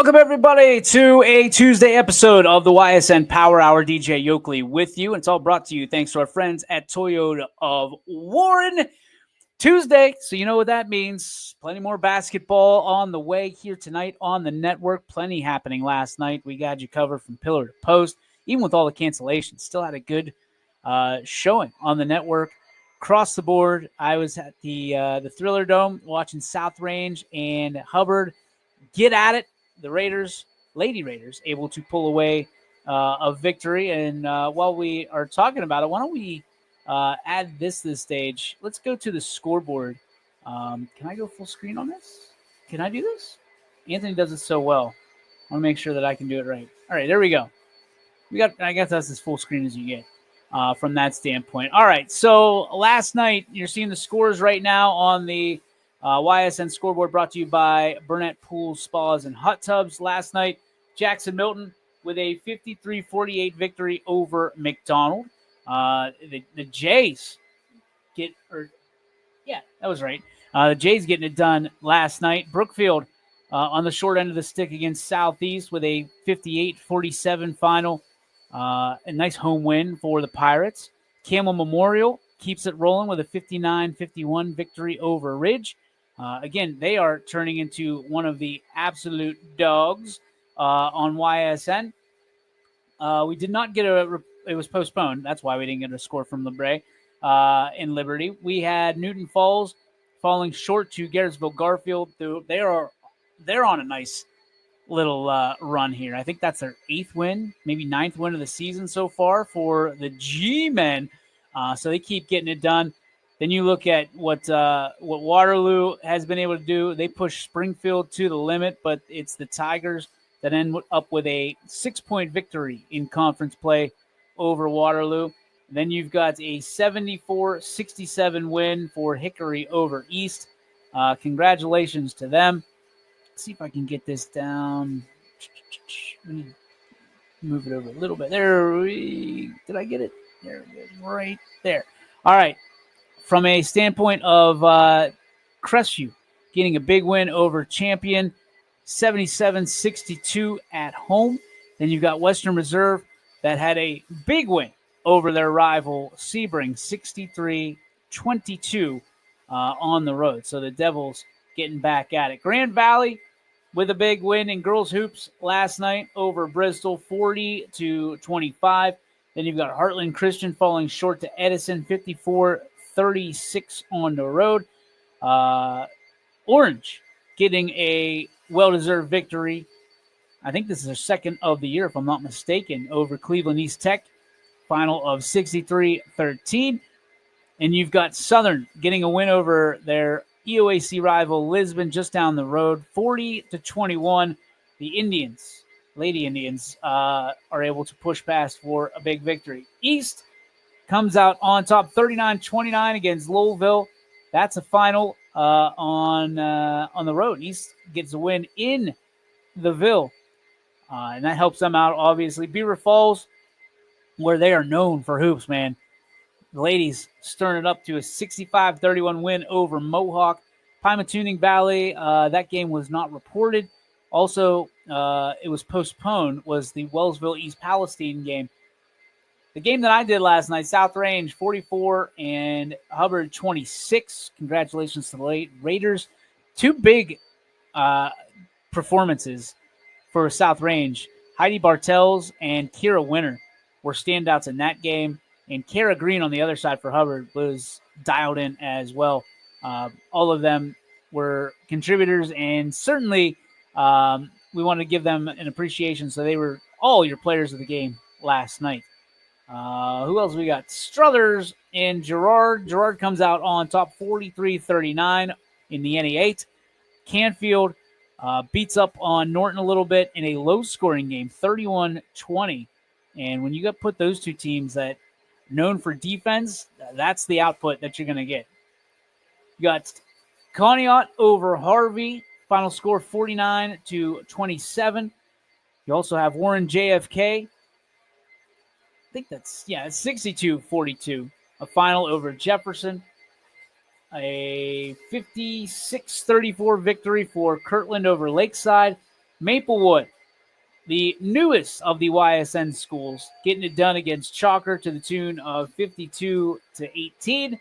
Welcome, everybody, to a Tuesday episode of the Ysn Power Hour. DJ Yoakley with you, and it's all brought to you thanks to our friends at Toyota of Warren. Tuesday, so you know what that means. Plenty more basketball on the way here tonight on the network. Plenty happening last night. We got you covered from pillar to post, even with all the cancellations. Still had a good showing on the network. Across the board, I was at the Thriller Dome watching South Range and Hubbard get at it. The Raiders, Lady Raiders, able to pull away a victory. And while we are talking about it, why don't we add this to the stage? Let's go to the scoreboard. Can I go full screen on this? Can I do this? Anthony does it so well. I want to make sure that I can do it right. All right, there we go. I guess that's as full screen as you get from that standpoint. All right, so last night, you're seeing the scores right now on the YSN scoreboard, brought to you by Burnett Pools, Spas, and Hot Tubs. Last night, Jackson Milton with a 53-48 victory over McDonald. The Jays that was right. The Jays getting it done last night. Brookfield on the short end of the stick against Southeast with a 58-47 final. A nice home win for the Pirates. Camel Memorial keeps it rolling with a 59-51 victory over Ridge. Again, they are turning into one of the absolute dogs on YSN. We did not get it was postponed. That's why we didn't get a score from LeBray in Liberty. We had Newton Falls falling short to Garrettsville Garfield. They're on a nice little run here. I think that's their 8th win, maybe 9th win of the season so far for the G-Men. So they keep getting it done. Then you look at what Waterloo has been able to do. They push Springfield to the limit, but it's the Tigers that end up with a 6-point victory in conference play over Waterloo. Then you've got a 74-67 win for Hickory over East. Congratulations to them. Let's see if I can get this down. Let me move it over a little bit. Did I get it? There it is, right there. All right. From a standpoint of Crestview getting a big win over Champion, 77-62 at home. Then you've got Western Reserve that had a big win over their rival Sebring, 63-22 on the road. So the Devils getting back at it. Grand Valley with a big win in girls hoops last night over Bristol, 40-25. Then you've got Heartland Christian falling short to Edison, 54-36 on the road. Orange getting a well-deserved victory. I think this is their second of the year, if I'm not mistaken, over Cleveland East Tech. Final of 63-13. And you've got Southern getting a win over their EOAC rival Lisbon just down the road, 40-21. The Indians, Lady Indians, are able to push past for a big victory. East comes out on top, 39-29 against Lowellville. That's a final on the road. East gets a win in the Ville, and that helps them out, obviously. Beaver Falls, where they are known for hoops, man. The ladies stirring it up to a 65-31 win over Mohawk. Pymatuning Valley, that game was not reported. Also, it was postponed, was the Wellsville East Palestine game. The game that I did last night, South Range 44 and Hubbard 26. Congratulations to the Raiders. Two big performances for South Range. Heidi Bartels and Kira Winter were standouts in that game. And Kara Green on the other side for Hubbard was dialed in as well. All of them were contributors, and certainly we want to give them an appreciation. So they were all your players of the game last night. Who else we got? Struthers and Gerard. Gerard comes out on top 43-39 in the NE8. Canfield beats up on Norton a little bit in a low-scoring game, 31-20. And when you put those two teams that known for defense, that's the output that you're going to get. You got Conneaut over Harvey. Final score 49-27. You also have Warren JFK. I think that's, it's 62-42. A final over Jefferson. A 56-34 victory for Kirtland over Lakeside. Maplewood, the newest of the YSN schools, getting it done against Chalker to the tune of 52-18.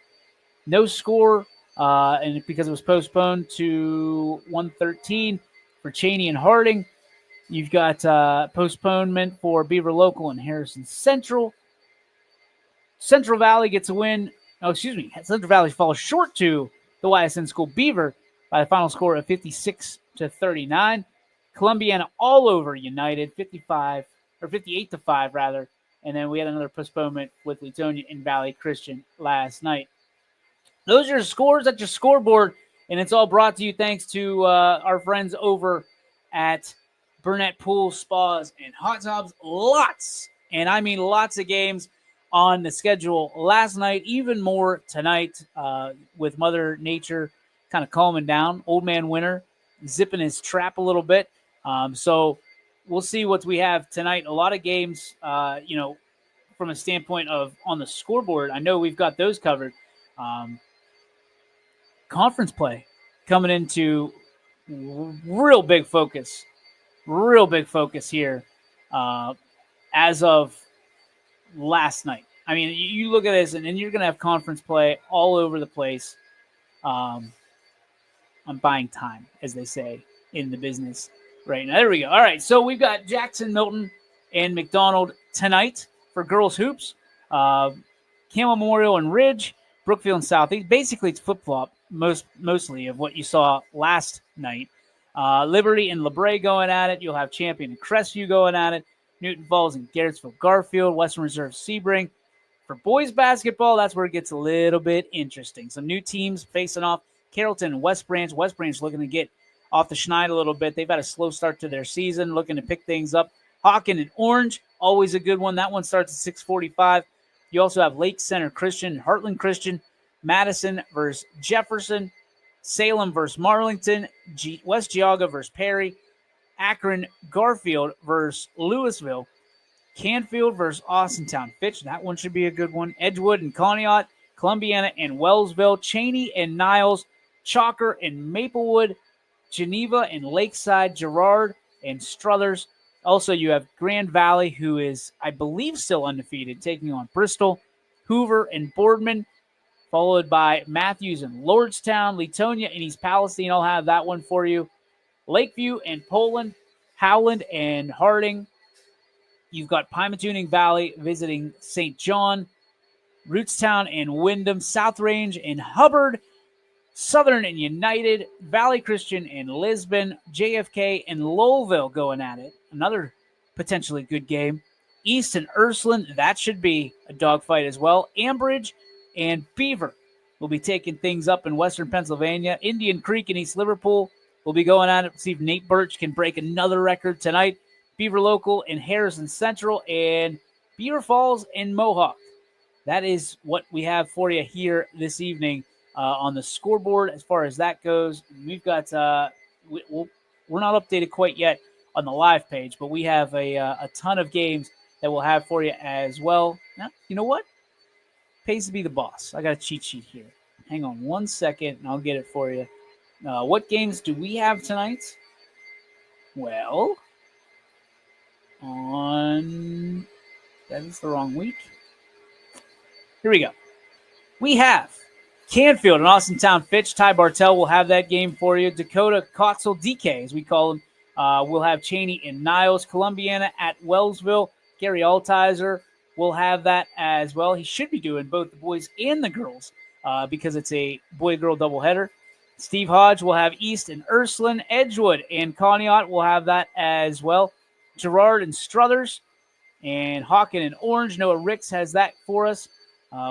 No score, and because it was postponed to 1:13 for Cheney and Harding. You've got postponement for Beaver Local and Harrison Central. Central Valley gets a win. Oh, excuse me. Central Valley falls short to the YSN school Beaver by the final score of 56-39. Columbiana all over United, 58-5 rather. And then we had another postponement with Latonia and Valley Christian last night. Those are your scores at your scoreboard, and it's all brought to you thanks to our friends over at Burnett Pools, Spas, and Hot Tubs. Lots, and I mean lots of games on the schedule last night, even more tonight with Mother Nature kind of calming down. Old Man Winter zipping his trap a little bit. So we'll see what we have tonight. A lot of games, from a standpoint of on the scoreboard. I know we've got those covered. Conference play coming into real big focus here as of last night. I mean, you look at this, and then you're going to have conference play all over the place. I'm buying time, as they say in the business right now. There we go. All right, so we've got Jackson, Milton, and McDonald tonight for girls hoops. Camel Memorial and Ridge, Brookfield and Southeast. Basically, it's flip-flop mostly of what you saw last night. Liberty and LeBray going at it. You'll have Champion and Crestview going at it. Newton Falls and Garrettsville Garfield. Western Reserve Sebring. For boys basketball, that's where it gets a little bit interesting. Some new teams facing off. Carrollton and West Branch. West Branch looking to get off the schneid a little bit. They've had a slow start to their season, looking to pick things up. Hawken and Orange, always a good one. That one starts at 6:45. You also have Lake Center Christian, Heartland Christian, Madison versus Jefferson, Salem versus Marlington, West Geauga versus Perry, Akron Garfield versus Louisville, Canfield versus Austintown Fitch. That one should be a good one. Edgewood and Conneaut, Columbiana and Wellsville, Cheney and Niles, Chalker and Maplewood, Geneva and Lakeside, Girard and Struthers. Also, you have Grand Valley, who is, I believe, still undefeated, taking on Bristol, Hoover and Boardman, followed by Matthews and Lordstown, Latonia and East Palestine. I'll have that one for you. Lakeview and Poland, Howland and Harding. You've got Pymatuning Valley visiting St. John, Rootstown and Wyndham, South Range and Hubbard, Southern and United, Valley Christian and Lisbon, JFK and Lowellville going at it. Another potentially good game. East and Ursuline, that should be a dogfight as well. Ambridge and Beaver will be taking things up in Western Pennsylvania. Indian Creek and East Liverpool will be going at it. See if Nate Birch can break another record tonight. Beaver Local and Harrison Central and Beaver Falls and Mohawk. That is what we have for you here this evening on the scoreboard as far as that goes. We've got we're not updated quite yet on the live page, but we have a ton of games that we'll have for you as well. Now, you know what? Pays to be the boss. I got a cheat sheet here. Hang on one second, and I'll get it for you. What games do we have tonight? Well, that is the wrong week. Here we go. We have Canfield and Austintown Fitch. Ty Bartell will have that game for you. Dakota Kotzel, DK, as we call him, will have Cheney and Niles. Columbiana at Wellsville. Gary Altizer will have that as well. He should be doing both the boys and the girls because it's a boy-girl doubleheader. Steve Hodge will have East and Ursuline. Edgewood and Conneaut will have that as well. Girard and Struthers and Hawken and Orange. Noah Ricks has that for us.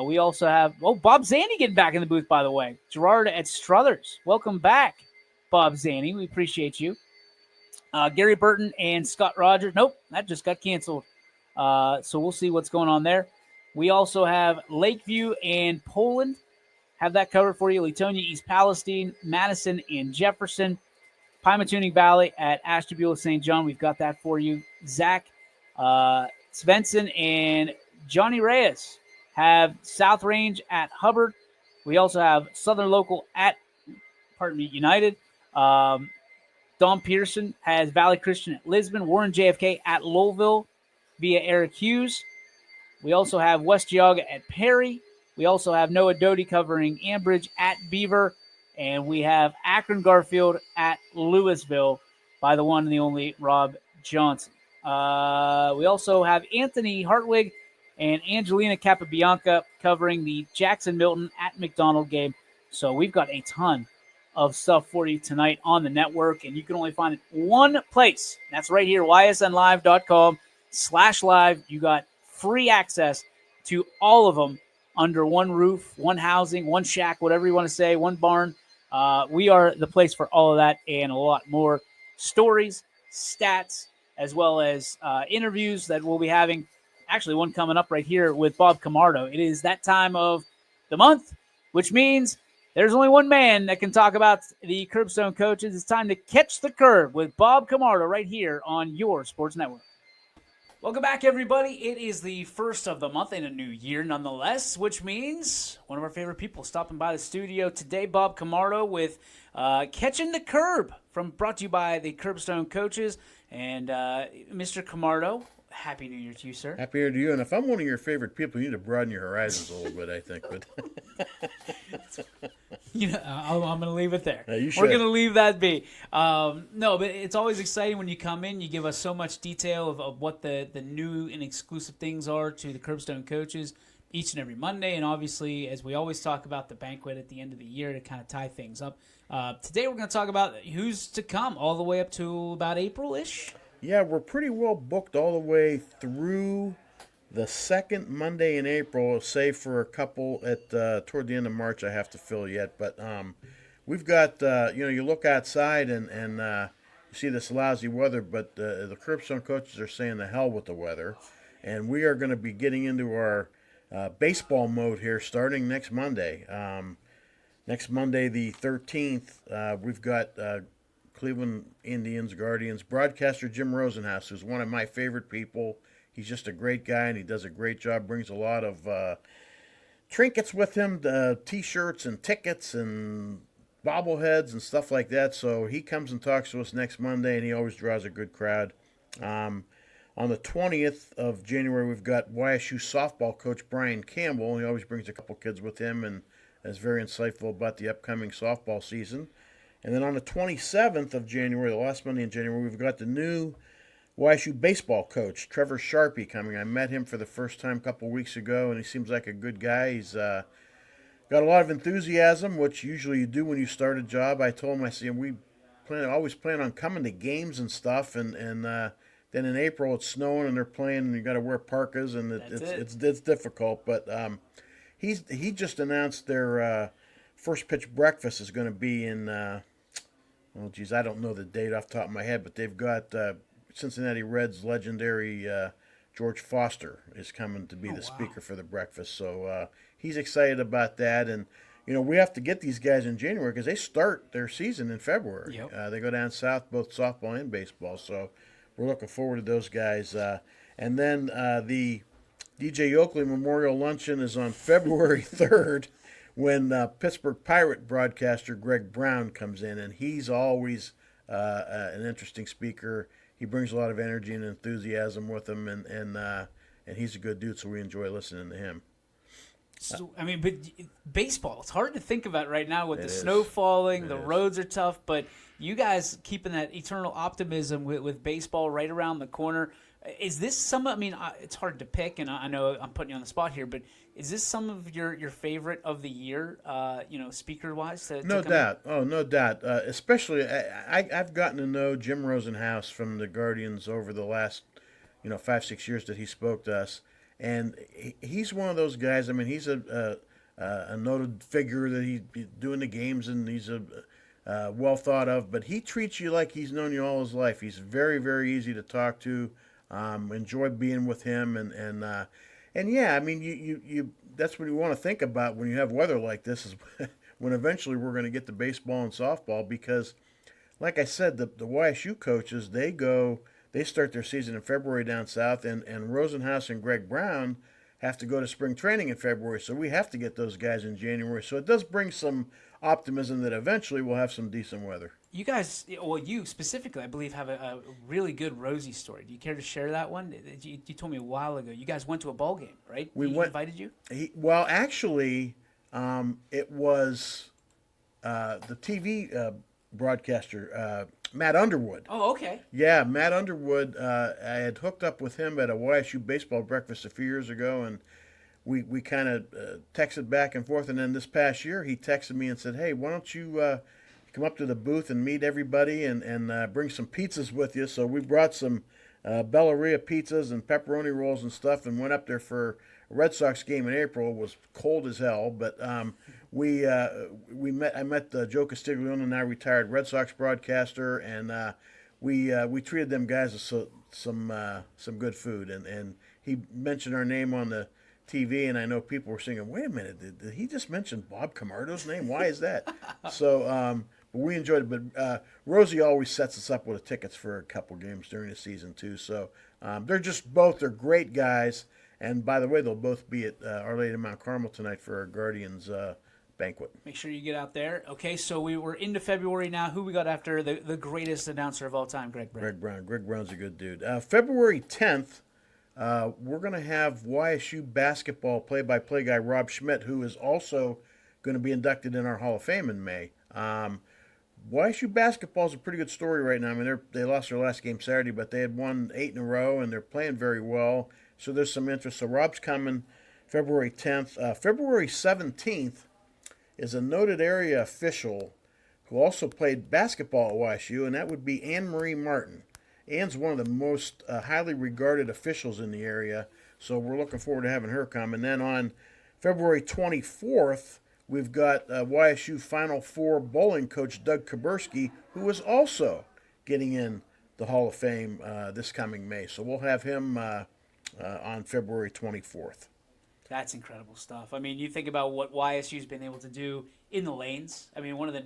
We also have, Bob Zanny getting back in the booth, by the way. Girard at Struthers. Welcome back, Bob Zanny. We appreciate you. Gary Burton and Scott Rogers. Nope, that just got canceled. So we'll see what's going on there. We also have Lakeview and Poland. Have that covered for you. Latonia, East Palestine, Madison, and Jefferson. Pymatuning Valley at Ashtabula, St. John. We've got that for you. Zach Svensson and Johnny Reyes have South Range at Hubbard. We also have Southern Local at, United. Dom Pearson has Valley Christian at Lisbon, Warren JFK at Louisville via Eric Hughes. We also have West Geauga at Perry. We also have Noah Doty covering Ambridge at Beaver. And we have Akron Garfield at Louisville by the one and the only Rob Johnson. We also have Anthony Hartwig and Angelina Capabianca covering the Jackson Milton at McDonald game. So we've got a ton of stuff for you tonight on the network, and you can only find it one place. That's right here, ysnlive.com/live. You got free access to all of them under one roof, one housing, one shack, whatever you want to say, one barn. We are the place for all of that and a lot more. Stories, stats, as well as interviews that we'll be having. Actually, one coming up right here with Bob Camardo. It is that time of the month, which means there's only one man that can talk about the Curbstone coaches. It's time to catch the curb with Bob Camardo right here on your Sports Network. Welcome back, everybody. It is the first of the month in a new year, nonetheless, which means one of our favorite people stopping by the studio today, Bob Camardo, with Catching the Curb, brought to you by the Curbstone coaches. And Mr. Camardo, Happy New Year to you, sir. Happy New Year to you. And if I'm one of your favorite people, you need to broaden your horizons a little bit, I think. But I'm going to leave it there. You should. We're going to leave that be. No, but it's always exciting when you come in. You give us so much detail of what the new and exclusive things are to the Curbstone coaches each and every Monday. And obviously, as we always talk about the banquet at the end of the year to kind of tie things up. Today we're going to talk about who's to come all the way up to about April-ish. Yeah, we're pretty well booked all the way through the second Monday in April, save for a couple at toward the end of March I have to fill yet. But we've got, you look outside and you see this lousy weather, but the Curbstone coaches are saying the hell with the weather. And we are going to be getting into our baseball mode here starting next Monday. Next Monday, the 13th, we've got Cleveland Indians, Guardians, broadcaster Jim Rosenhaus, who's one of my favorite people. He's just a great guy, and he does a great job, brings a lot of trinkets with him, T-shirts and tickets and bobbleheads and stuff like that. So he comes and talks to us next Monday, and he always draws a good crowd. On the 20th of January, we've got YSU softball coach Brian Campbell. He always brings a couple kids with him and is very insightful about the upcoming softball season. And then on the 27th of January, the last Monday in January, we've got the new YSU baseball coach, Trevor Sharpie, coming. I met him for the first time a couple weeks ago, and he seems like a good guy. He's got a lot of enthusiasm, which usually you do when you start a job. I told him, I said, we always plan on coming to games and stuff, and then in April it's snowing and they're playing, and you got to wear parkas, and it's difficult. But he just announced their first pitch breakfast is going to be in. I don't know the date off the top of my head, but they've got Cincinnati Reds legendary George Foster is coming to be the speaker for the breakfast. So he's excited about that. And, we have to get these guys in January because they start their season in February. Yep. They go down south, both softball and baseball. So we're looking forward to those guys. And then the DJ Oakley Memorial Luncheon is on February 3rd. When Pittsburgh Pirate broadcaster Greg Brown comes in, and he's always an interesting speaker. He brings a lot of energy and enthusiasm with him, and he's a good dude, so we enjoy listening to him. So, but baseball, it's hard to think about right now with the snow falling, the roads are tough, but you guys keeping that eternal optimism with baseball right around the corner. Is this it's hard to pick, and I know I'm putting you on the spot here, but is this some of your favorite of the year, speaker-wise? No doubt. Oh, no doubt. Especially, I've gotten to know Jim Rosenhaus from the Guardians over the last, 5-6 years that he spoke to us, and he's one of those guys. He's a noted figure that he's doing the games, and he's well thought of, but he treats you like he's known you all his life. He's very, very easy to talk to. Enjoy being with him, and yeah, you that's what you want to think about when you have weather like this is when eventually we're going to get to baseball and softball because, like I said, the YSU coaches they start their season in February down south, and Rosenhaus and Greg Brown have to go to spring training in February, so we have to get those guys in January. So it does bring some optimism that eventually we'll have some decent weather. You guys, well, you specifically, I believe, have a really good Rosie story. Do you care to share that one? You told me a while ago. You guys went to a ball game, right? We He went. invited you? Well, actually, it was the TV broadcaster Matt Underwood. Oh, okay. Yeah, Matt Underwood. I had hooked up with him at a YSU baseball breakfast a few years ago, and we kind of texted back and forth. And then this past year, he texted me and said, "Hey, why don't you come up to the booth and meet everybody and bring some pizzas with you?" So we brought some Bellaria pizzas and pepperoni rolls and stuff, and went up there for a Red Sox game in April. It was cold as hell, but we met. I met Joe Castiglione, now retired Red Sox broadcaster, and we treated them guys to some good food. And he mentioned our name on the TV, and I know people were singing, "Wait a minute, did he just mention Bob Camardo's name? Why is that?" So, but we enjoyed it. But Rosie always sets us up with tickets for a couple games during the season too. So they're great guys. And by the way, they'll both be at Our Lady of Mount Carmel tonight for our Guardians banquet. Make sure you get out there. Okay, so we were into February now. Who we got after the greatest announcer of all time, Greg Brown? Greg Brown. Greg Brown's a good dude. February 10th, we're going to have YSU basketball play-by-play guy Rob Schmidt, who is also going to be inducted in our Hall of Fame in May. YSU basketball is a pretty good story right now. I mean, they lost their last game Saturday, but they had won 8 in a row, and they're playing very well. So there's some interest. So Rob's coming February 10th. February 17th is a noted area official who also played basketball at YSU, and that would be Anne Marie Martin. Anne's one of the most highly regarded officials in the area, so we're looking forward to having her come. And then on February 24th, we've got YSU Final Four bowling coach Doug Kuberski, who is also getting in the Hall of Fame this coming May. So we'll have him on February 24th. That's incredible stuff. I mean, you think about what YSU's been able to do in the lanes. I mean, one of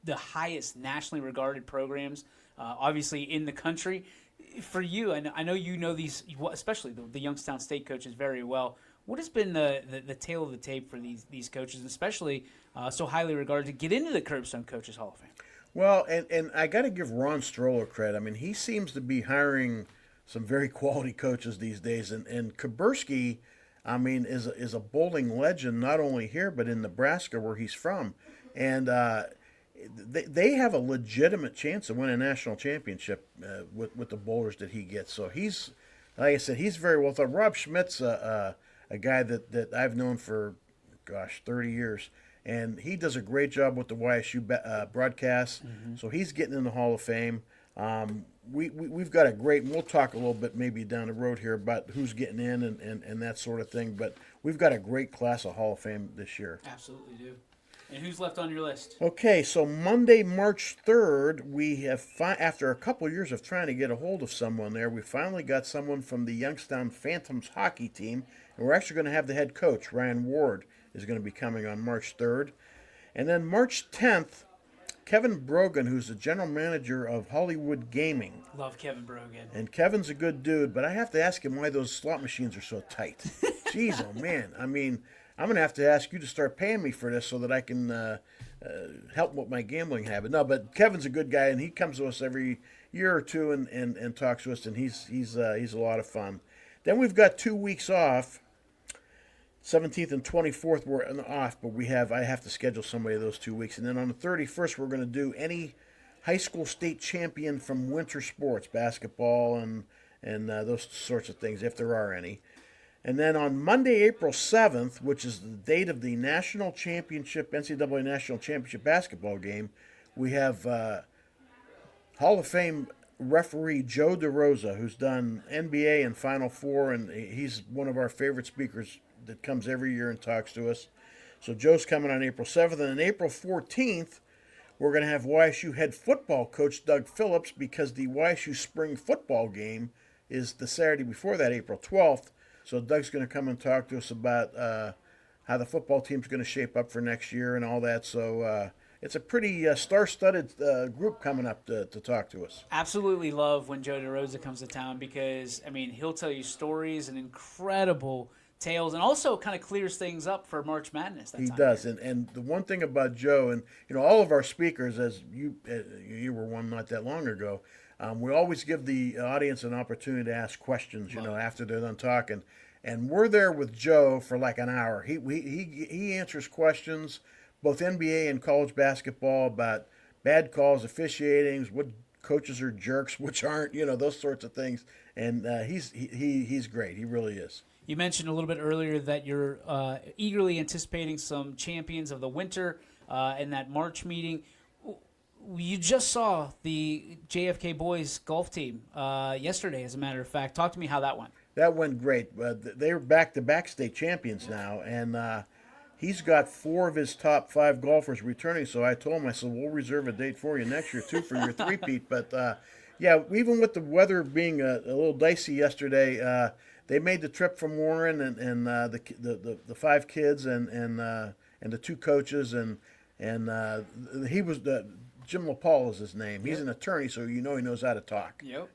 the highest nationally regarded programs, obviously in the country. For you, and I know you know these, especially the Youngstown State coaches very well. What has been the tail of the tape for these coaches, especially so highly regarded, to get into the Curbstone Coaches Hall of Fame? Well, and I got to give Ron Stroller credit. I mean, he seems to be hiring some very quality coaches these days. And Kuberski, I mean, is a bowling legend, not only here, but in Nebraska, where he's from. And they have a legitimate chance of winning a national championship with the bowlers that he gets. So he's, like I said, he's very well thought. Rob Schmidt's a guy that I've known for, 30 years. And he does a great job with the YSU broadcast. Mm-hmm. So he's getting in the Hall of Fame. We've got a great, and we'll talk a little bit maybe down the road here about who's getting in and that sort of thing. But we've got a great class of Hall of Fame this year. Absolutely do. And who's left on your list? Okay, so Monday, March 3rd, we have, after a couple of years of trying to get a hold of someone there, we finally got someone from the Youngstown Phantoms hockey team. And we're actually going to have the head coach, Ryan Ward, is going to be coming on March 3rd. And then March 10th, Kevin Brogan, who's the general manager of Hollywood Gaming. Love Kevin Brogan. And Kevin's a good dude, but I have to ask him why those slot machines are so tight. Jeez, oh man. I mean, I'm going to have to ask you to start paying me for this so that I can help with my gambling habit. No, but Kevin's a good guy, and he comes to us every year or two and talks to us, and he's a lot of fun. Then we've got 2 weeks off. 17th and 24th we're off, but I have to schedule somebody those 2 weeks. And then on the 31st, we're going to do any high school state champion from winter sports, basketball and those sorts of things, if there are any. And then on Monday, April 7th, which is the date of the national championship, NCAA national championship basketball game, we have Hall of Fame referee Joe DeRosa, who's done NBA and Final Four, and he's one of our favorite speakers that comes every year and talks to us. So Joe's coming on April 7th. And on April 14th, we're going to have YSU head football coach Doug Phillips, because the YSU spring football game is the Saturday before that, April 12th. So Doug's going to come and talk to us about how the football team's going to shape up for next year and all that. So it's a pretty star-studded group coming up to talk to us. Absolutely love when Joe DeRosa comes to town, because, I mean, he'll tell you stories and incredible tails and also kind of clears things up for March Madness. He does, and the one thing about Joe, and all of our speakers, as you were one not that long ago, we always give the audience an opportunity to ask questions. After they're done talking, and we're there with Joe for like an hour. He answers questions, both NBA and college basketball, about bad calls, officiating, what coaches are jerks, which aren't, those sorts of things. And he's great. He really is. You mentioned a little bit earlier that you're eagerly anticipating some champions of the winter in that March meeting. You just saw the JFK boys golf team yesterday, as a matter of fact. Talk to me how that went. That went great. They're back-to-back state champions now, and he's got 4 of his top 5 golfers returning. So I told him, I said, we'll reserve a date for you next year, too, for your three-peat. But, yeah, even with the weather being a little dicey yesterday, they made the trip from Warren and the 5 kids and the 2 coaches and he was Jim LaPaul is his name. He's an attorney, so he knows how to talk. Yep.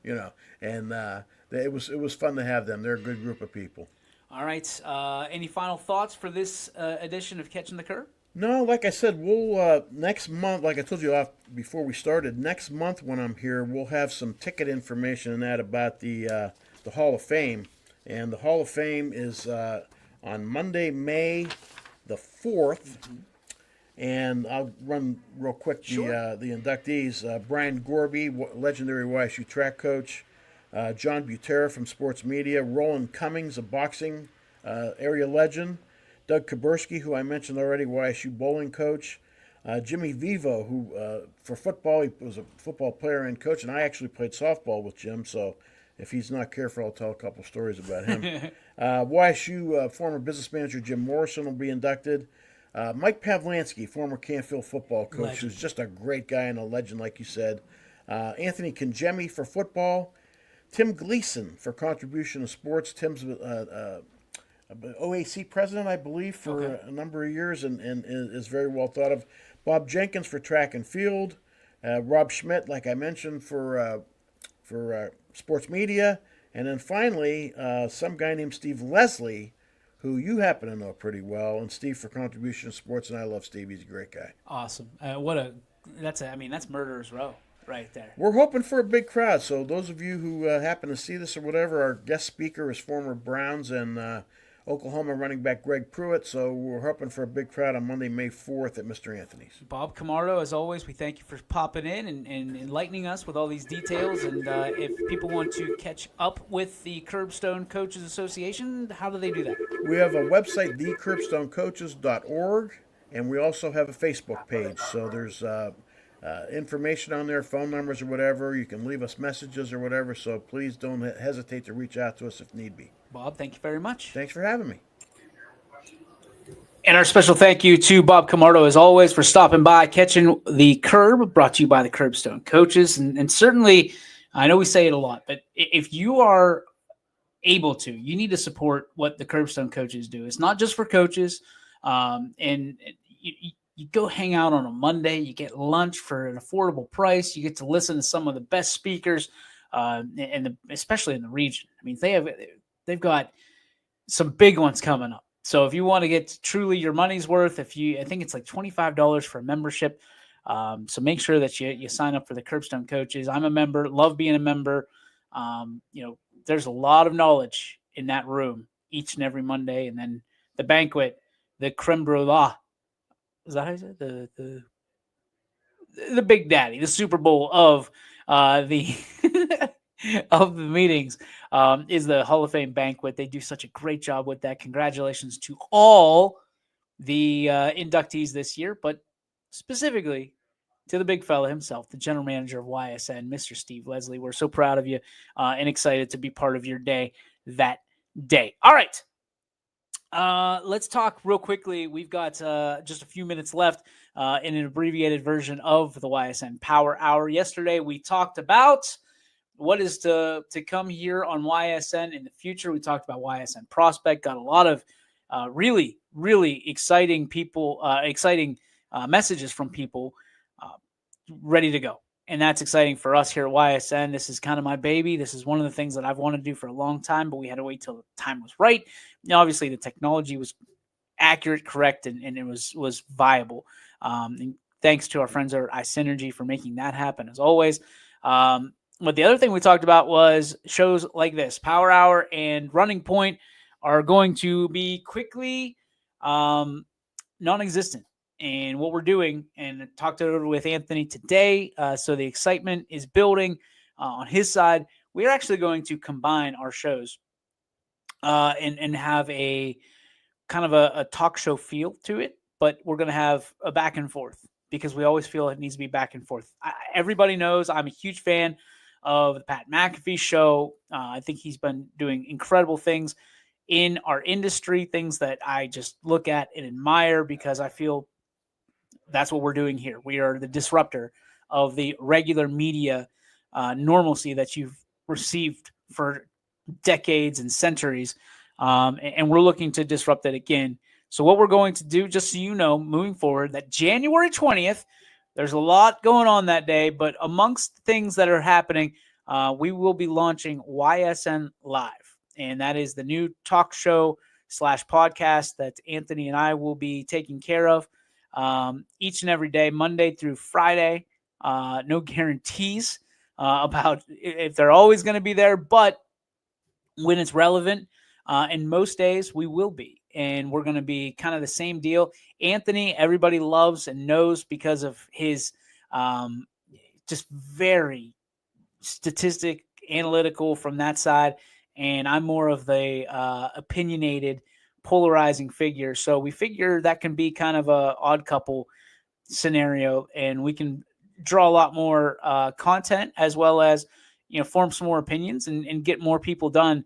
And it was fun to have them. They're a good group of people. All right. Any final thoughts for this edition of Catching the Curve? No, like I said, we'll next month, like I told you off before we started, next month when I'm here, we'll have some ticket information and that about the Hall of Fame. And the Hall of Fame is on Monday, May the 4th. Mm-hmm. And I'll run real quick the inductees. Brian Gorby, legendary YSU track coach. John Butera from Sports Media. Roland Cummings, a boxing area legend. Doug Kaburski, who I mentioned already, YSU bowling coach. Jimmy Vivo, who for football, he was a football player and coach, and I actually played softball with Jim, so if he's not careful, I'll tell a couple stories about him. YSU former business manager Jim Morrison will be inducted. Mike Pavlansky, former Canfield football coach, legend. Who's just a great guy and a legend, like you said. Anthony Kangemi for football. Tim Gleason for contribution to sports. Tim's OAC president, I believe, for a number of years and is very well thought of. Bob Jenkins for track and field. Rob Schmidt, like I mentioned, for sports media. And then finally, some guy named Steve Leslie, who you happen to know pretty well, and Steve for contribution to sports, and I love Steve. He's a great guy. Awesome. That's Murderer's Row right there. We're hoping for a big crowd, so those of you who happen to see this or whatever, our guest speaker is former Browns and Oklahoma running back Greg Pruitt, so we're hoping for a big crowd on Monday, May 4th at Mr. Anthony's. Bob Camardo, as always, we thank you for popping in and enlightening us with all these details. And if people want to catch up with the Curbstone Coaches Association, how do they do that? We have a website, thecurbstonecoaches.org, and we also have a Facebook page. So there's information on there, phone numbers or whatever. You can leave us messages or whatever, so please don't hesitate to reach out to us if need be. Bob, thank you very much. Thanks for having me. And our special thank you to Bob Camardo, as always, for stopping by, Catching the Curb, brought to you by the Curbstone Coaches. And certainly, I know we say it a lot, but if you are able to, you need to support what the Curbstone Coaches do. It's not just for coaches. And you go hang out on a Monday, you get lunch for an affordable price, you get to listen to some of the best speakers, especially in the region. I mean, they've got some big ones coming up. So if you want to get truly your money's worth, I think it's like $25 for a membership. So make sure that you sign up for the Curbstone Coaches. I'm a member, love being a member. There's a lot of knowledge in that room each and every Monday. And then the banquet, the creme brulee. Is that how you say it? The Big Daddy, the Super Bowl of the of the meetings is the Hall of Fame banquet. They do such a great job with that. Congratulations to all the inductees this year, but specifically to the big fella himself, the general manager of YSN, Mr. Steve Leslie. We're so proud of you and excited to be part of your day that day. All right. Let's talk real quickly. We've got just a few minutes left in an abbreviated version of the Ysn Power Hour. Yesterday, we talked about what is to come here on YSN in the future. We talked about YSN Prospect, got a lot of really, really exciting messages from people ready to go. And that's exciting for us here at YSN. This is kind of my baby. This is one of the things that I've wanted to do for a long time, but we had to wait till the time was right. Now, obviously, the technology was accurate, correct, and it was viable. And thanks to our friends at iSynergy for making that happen, as always. But the other thing we talked about was shows like this. Power Hour and Running Point are going to be quickly non-existent. And what we're doing, and I talked over with Anthony today, so the excitement is building on his side. We're actually going to combine our shows and have a kind of a talk show feel to it, but we're going to have a back and forth because we always feel it needs to be back and forth. Everybody knows I'm a huge fan of the Pat McAfee show. I think he's been doing incredible things in our industry, things that I just look at and admire because I feel that's what we're doing here. We are the disruptor of the regular media normalcy that you've received for decades and centuries. And we're looking to disrupt it again. So what we're going to do, just so you know, moving forward, that January 20th, there's a lot going on that day, but amongst things that are happening, we will be launching YSN Live. And that is the new talk show / podcast that Anthony and I will be taking care of each and every day, Monday through Friday. No guarantees about if they're always going to be there, but when it's relevant, and most days we will be. And we're going to be kind of the same deal. Anthony, everybody loves and knows because of his just very statistic, analytical from that side. And I'm more of the opinionated, polarizing figure. So we figure that can be kind of a odd couple scenario, and we can draw a lot more content as well as, form some more opinions and get more people done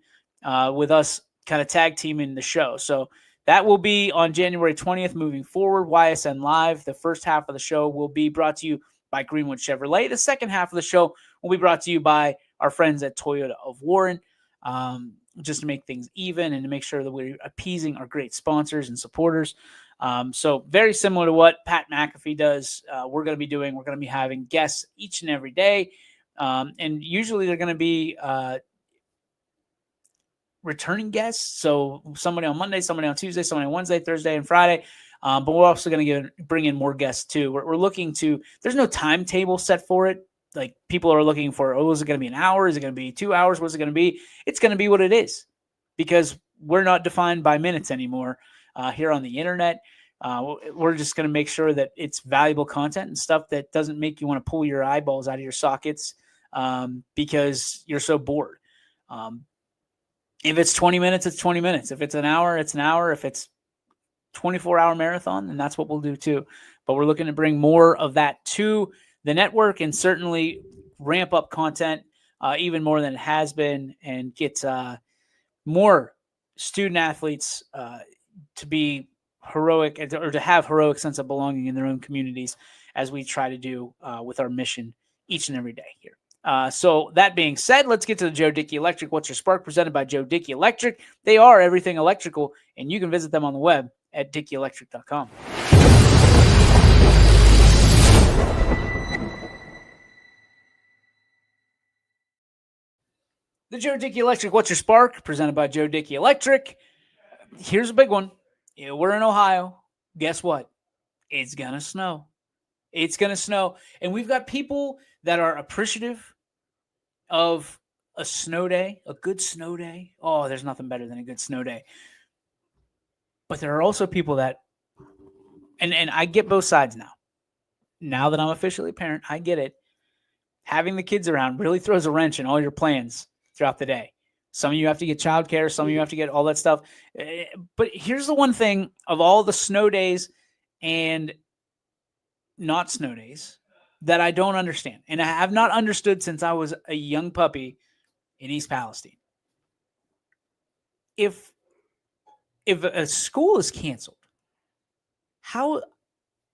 with us kind of tag teaming the show. So that will be on January 20th moving forward. YSN Live. The first half of the show will be brought to you by Greenwood Chevrolet. The second half of the show will be brought to you by our friends at Toyota of Warren, just to make things even and to make sure that we're appeasing our great sponsors and supporters. So very similar to what Pat McAfee does, we're going to be doing. We're going to be having guests each and every day. And usually they're going to be returning guests. So somebody on Monday, somebody on Tuesday, somebody on Wednesday, Thursday, and Friday. But we're also going to bring in more guests too. We're looking to, there's no timetable set for it. Like people are looking for, is it going to be an hour? Is it going to be 2 hours? What's it going to be? It's going to be what it is because we're not defined by minutes anymore here on the internet. We're just going to make sure that it's valuable content and stuff that doesn't make you want to pull your eyeballs out of your sockets because you're so bored. If it's 20 minutes, it's 20 minutes. If it's an hour, it's an hour. If it's 24-hour marathon, then that's what we'll do too. But we're looking to bring more of that to the network and certainly ramp up content even more than it has been and get more student athletes to be heroic or to have heroic sense of belonging in their own communities as we try to do with our mission each and every day here. So that being said, let's get to the Joe Dickey Electric. What's Your Spark? Presented by Joe Dickey Electric. They are everything electrical, and you can visit them on the web at DickeyElectric.com. The Joe Dickey Electric. What's Your Spark? Presented by Joe Dickey Electric. Here's a big one. We're in Ohio. Guess what? It's going to snow. It's going to snow. And we've got people that are appreciative of a snow day, a good snow day. Oh, there's nothing better than a good snow day. But there are also people that, and I get both sides now. Now that I'm officially a parent, I get it. Having the kids around really throws a wrench in all your plans throughout the day. Some of you have to get childcare. Some of you have to get all that stuff. But here's the one thing of all the snow days and not snow days that I don't understand. And I have not understood since I was a young puppy in East Palestine. If a school is canceled, how,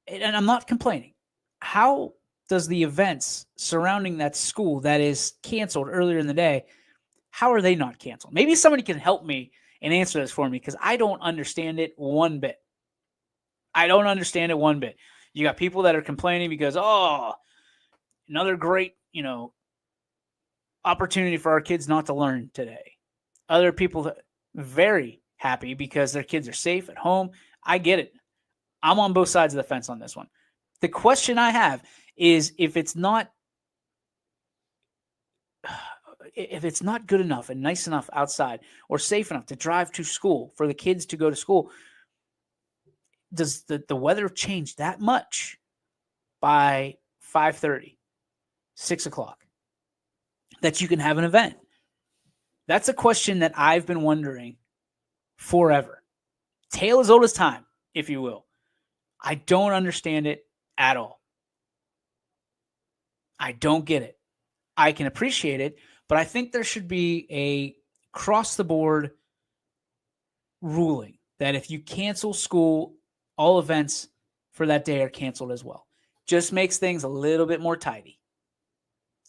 and I'm not complaining, how does the events surrounding that school that is canceled earlier in the day, how are they not canceled? Maybe somebody can help me and answer this for me because I don't understand it one bit. I don't understand it one bit. You got people that are complaining because, Another great, opportunity for our kids not to learn today. Other people very happy because their kids are safe at home. I get it. I'm on both sides of the fence on this one. The question I have is if it's not good enough and nice enough outside or safe enough to drive to school for the kids to go to school, does the weather change that much by 5:30, 6 o'clock that you can have an event? That's a question that I've been wondering forever. Tale as old as time, if you will. I don't understand it at all. I don't get it. I can appreciate it, but I think there should be a across-the-board ruling that if you cancel school, all events for that day are canceled as well. Just makes things a little bit more tidy.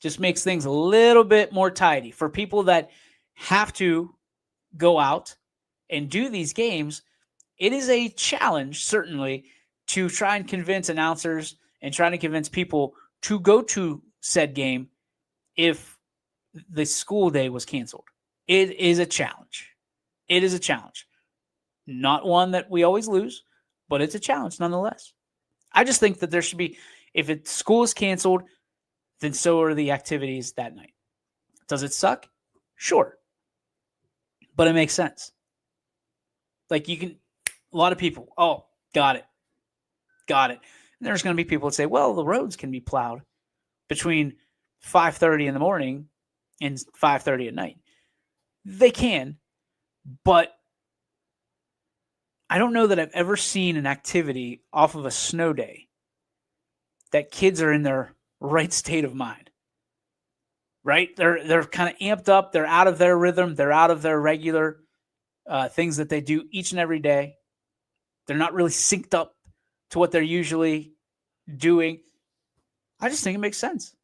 Just makes things a little bit more tidy for people that have to go out and do these games. It is a challenge, certainly, to try and convince announcers and trying to convince people to go to said game if the school day was canceled. It is a challenge. It is a challenge. Not one that we always lose, but it's a challenge nonetheless. I just think that there should be, if school is canceled, then so are the activities that night. Does it suck? Sure. But it makes sense. Like a lot of people, oh, got it. And there's going to be people that say, well, the roads can be plowed between 5:30 in the morning and 5:30 at night. They can, but I don't know that I've ever seen an activity off of a snow day that kids are in their right state of mind. Right? They're kind of amped up. They're out of their rhythm. They're out of their regular things that they do each and every day. They're not really synced up to what they're usually doing. I just think it makes sense.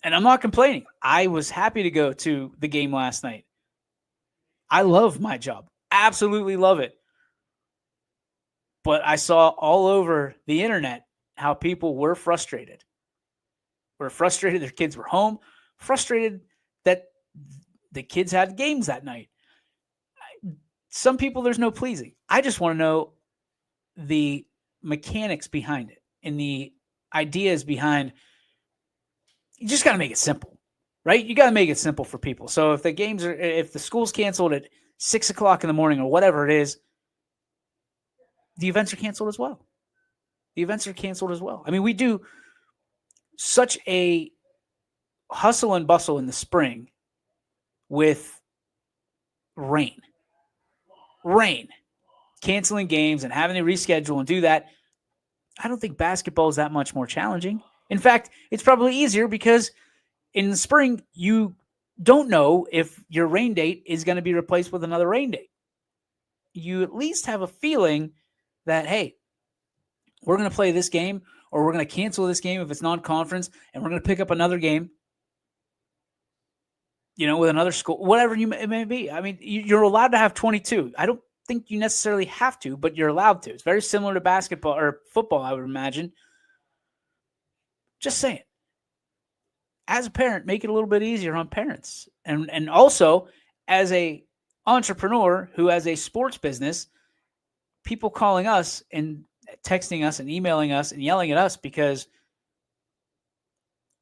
And I'm not complaining. I was happy to go to the game last night. I love my job. Absolutely love it. But I saw all over the internet how people were frustrated. Their kids were home. Frustrated that the kids had games that night. Some people, there's no pleasing. I just want to know the mechanics behind it and the ideas behind. You just got to make it simple, right? You got to make it simple for people. So if the school's canceled at 6 o'clock in the morning or whatever it is, the events are canceled as well. I mean, we do such a hustle and bustle in the spring with rain, canceling games and having to reschedule and do that. I don't think basketball is that much more challenging. In fact, it's probably easier because in the spring, you don't know if your rain date is going to be replaced with another rain date. You at least have a feeling that, hey, we're going to play this game or we're going to cancel this game if it's non-conference and we're going to pick up another game, with another school, whatever it may be. I mean, you're allowed to have 22. I don't think you necessarily have to, but you're allowed to. It's very similar to basketball or football, I would imagine. Just saying. As a parent, make it a little bit easier on parents. And also, as a entrepreneur who has a sports business, people calling us and texting us and emailing us and yelling at us because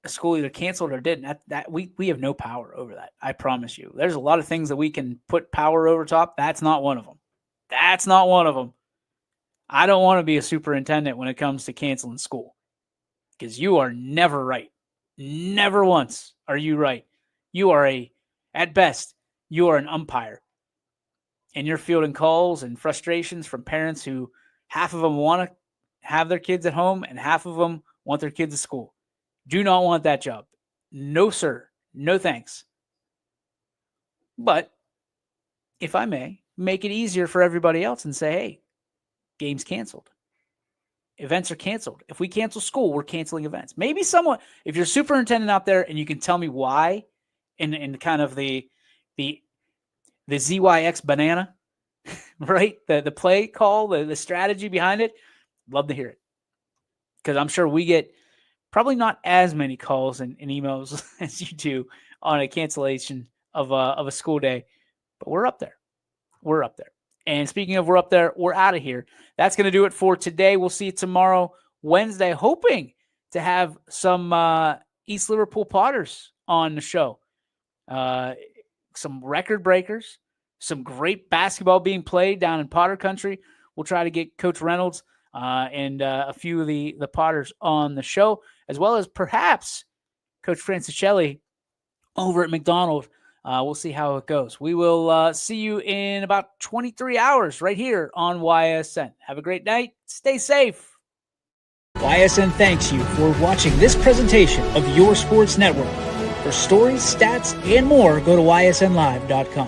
a school either canceled or didn't. That we have no power over that. I promise you. There's a lot of things that we can put power over top. That's not one of them. I don't want to be a superintendent when it comes to canceling school because you are never right. Never once are you right. You are at best, you are an umpire. And you're fielding calls and frustrations from parents who half of them want to have their kids at home and half of them want their kids at school. Do not want that job. No, sir. No thanks. But if I may, make it easier for everybody else and say, hey, game's canceled. Events are canceled. If we cancel school, we're canceling events. Maybe someone, if you're a superintendent out there and you can tell me why in kind of the ZYX banana, right? The play call, the strategy behind it, love to hear it. Because I'm sure we get probably not as many calls and emails as you do on a cancellation of a school day, but we're up there. We're up there. And speaking of we're up there, we're out of here. That's going to do it for today. We'll see you tomorrow, Wednesday, hoping to have some East Liverpool Potters on the show. Some record breakers, some great basketball being played down in Potter country. We'll try to get Coach Reynolds and a few of the Potters on the show, as well as perhaps Coach Franciselli over at McDonald. We'll see how it goes. We will see you in about 23 hours right here on YSN. Have a great night. Stay safe. YSN thanks you for watching this presentation of Your Sports Network. For stories, stats, and more, go to ysnlive.com.